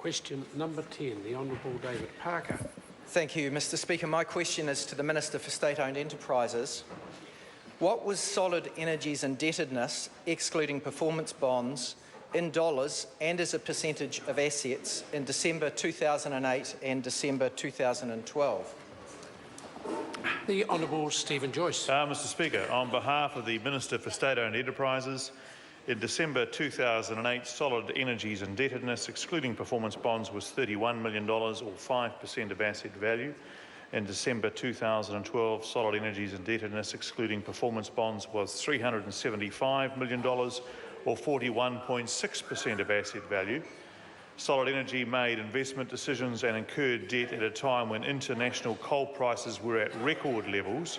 Question number 10, the Honourable David Parker. Thank you, Mr Speaker. My question is to the Minister for State-Owned Enterprises. What was Solid Energy's indebtedness, excluding performance bonds, in dollars and as a percentage of assets in December 2008 and December 2012? The Honourable Stephen Joyce. Mr Speaker, on behalf of the Minister for State-Owned Enterprises, in December 2008, Solid Energy's indebtedness, excluding performance bonds, was $31 million or 5% of asset value. In December 2012, Solid Energy's indebtedness, excluding performance bonds, was $375 million or 41.6% of asset value. Solid Energy made investment decisions and incurred debt at a time when international coal prices were at record levels.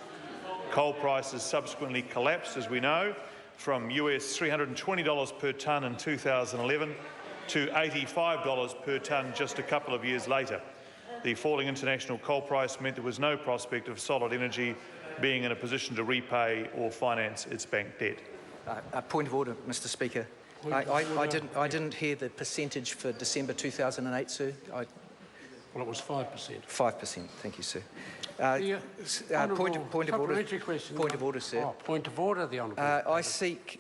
Coal prices subsequently collapsed, as we know, from US $320 per tonne in 2011 to $85 per tonne just a couple of years later. The falling international coal price meant there was no prospect of Solid Energy being in a position to repay or finance its bank debt. Point of order, Mr Speaker. I didn't hear the percentage for December 2008, sir. Well, it was 5%. 5%. Thank you, sir. Point of order. Question. Point of order, sir. Oh, point of order, the Honourable. I seek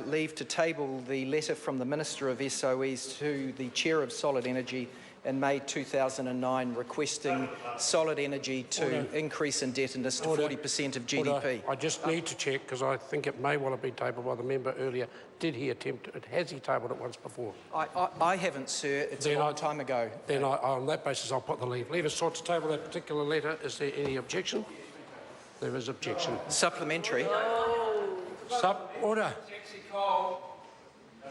leave to table the letter from the Minister of SOEs to the Chair of Solid Energy in May 2009 requesting Solid Energy to increase indebtedness to 40% of GDP. I just need to check because I think it may well have been tabled by the member earlier. Did he attempt it? Has he tabled it once before? I haven't, sir. It's a long time ago. Then on that basis I'll put the leave. Leave is sought to table that particular letter. Is there any objection? There is objection. Supplementary. Order.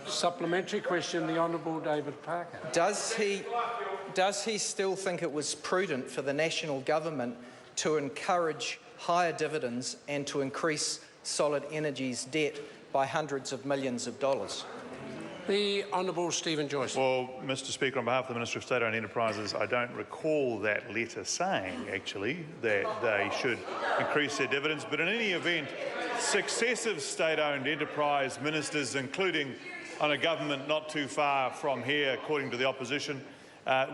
Supplementary question, the Honourable David Parker. Does he still think it was prudent for the national government to encourage higher dividends and to increase Solid Energy's debt by hundreds of millions of dollars? The Honourable Stephen Joyce. Well, Mr Speaker, on behalf of the Minister of State-Owned Enterprises, I don't recall that letter saying, actually, that they should increase their dividends. But in any event, successive state-owned enterprise ministers, including on a government not too far from here, according to the opposition,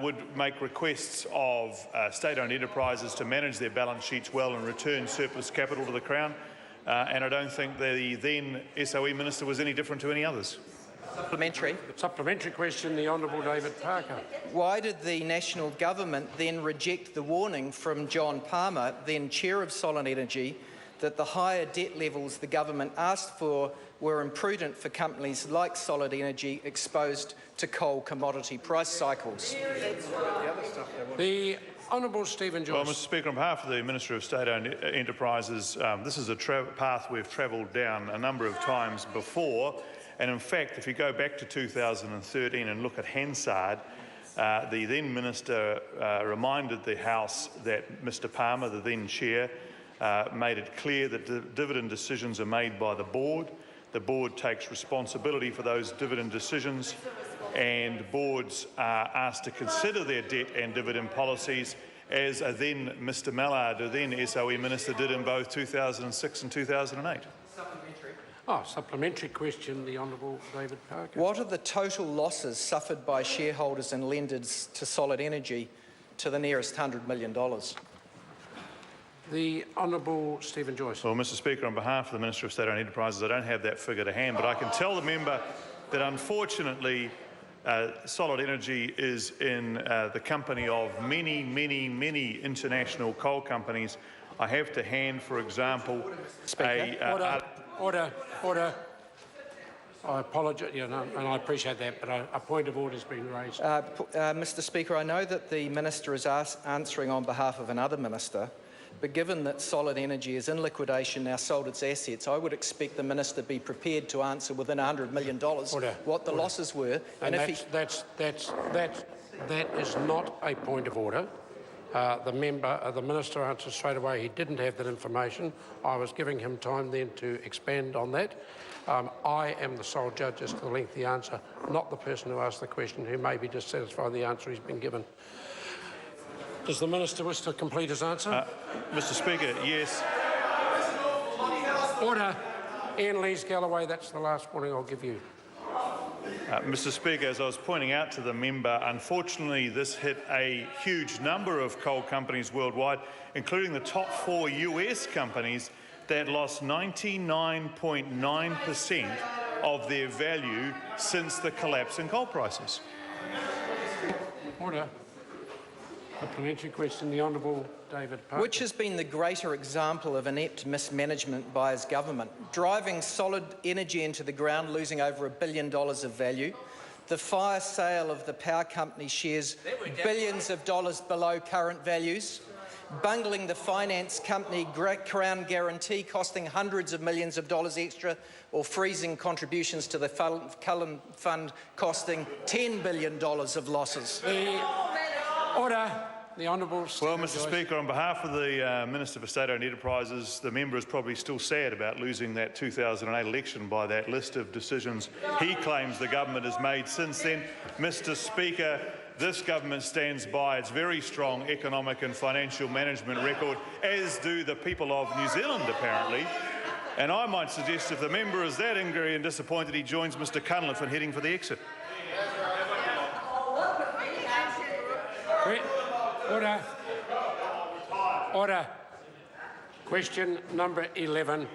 would make requests of state-owned enterprises to manage their balance sheets well and return surplus capital to the Crown. And I don't think the then SOE Minister was any different to any others. Supplementary. Supplementary question, the Honourable David Parker. Why did the national government then reject the warning from John Palmer, then Chair of Solid Energy, that the higher debt levels the government asked for were imprudent for companies like Solid Energy exposed to coal commodity price cycles? The Honourable Stephen Joyce. Well, Mr Speaker, on behalf of the Minister of State-Owned Enterprises, this is a path we've travelled down a number of times before. And in fact, if you go back to 2013 and look at Hansard, the then Minister reminded the House that Mr Palmer, the then Chair, made it clear that dividend decisions are made by the Board. The Board takes responsibility for those dividend decisions, and boards are asked to consider their debt and dividend policies, as then Mr Mallard, the then SOE Minister, did in both 2006 and 2008. Supplementary question, the Honourable David Parker. What are the total losses suffered by shareholders and lenders to Solid Energy to the nearest $100 million? The Honourable Stephen Joyce. Well, Mr Speaker, on behalf of the Minister of State-Owned Enterprises, I don't have that figure to hand, but I can tell the member that unfortunately Solid Energy is in the company of many, many, many international coal companies. I have to hand, for example, Order. I apologise, and I appreciate that, but a point of order has been raised. Mr Speaker, I know that the Minister is answering on behalf of another Minister, but given that Solid Energy is in liquidation, now sold its assets, I would expect the Minister to be prepared to answer within $100 million what the losses were. And that is not a point of order. The Minister answered straight away he didn't have that information. I was giving him time then to expand on that. I am the sole judge as to the length of the answer, not the person who asked the question, who may be dissatisfied with the answer he's been given. Does the Minister wish to complete his answer? Mr Speaker, yes. Order. Ian Lees-Galloway, that's the last warning I'll give you. Mr Speaker, as I was pointing out to the member, unfortunately this hit a huge number of coal companies worldwide, including the top 4 US companies that lost 99.9% of their value since the collapse in coal prices. Order. Supplementary question, the Honourable David Parker. Which has been the greater example of inept mismanagement by his government? Driving solid energy into the ground, losing over $1 billion of value. The fire sale of the power company shares billions of dollars below current values. Bungling the finance company Crown Guarantee, costing hundreds of millions of dollars extra, or freezing contributions to the Cullen Fund, costing $10 billion of losses. Order. The Honourable Well, Mr Speaker, on behalf of the Minister for State-Owned Enterprises, the member is probably still sad about losing that 2008 election by that list of decisions he claims the government has made since then. Mr Speaker, this government stands by its very strong economic and financial management record, as do the people of New Zealand, apparently. And I might suggest if the member is that angry and disappointed, he joins Mr Cunliffe in heading for the exit. Order. Order. Question number 11.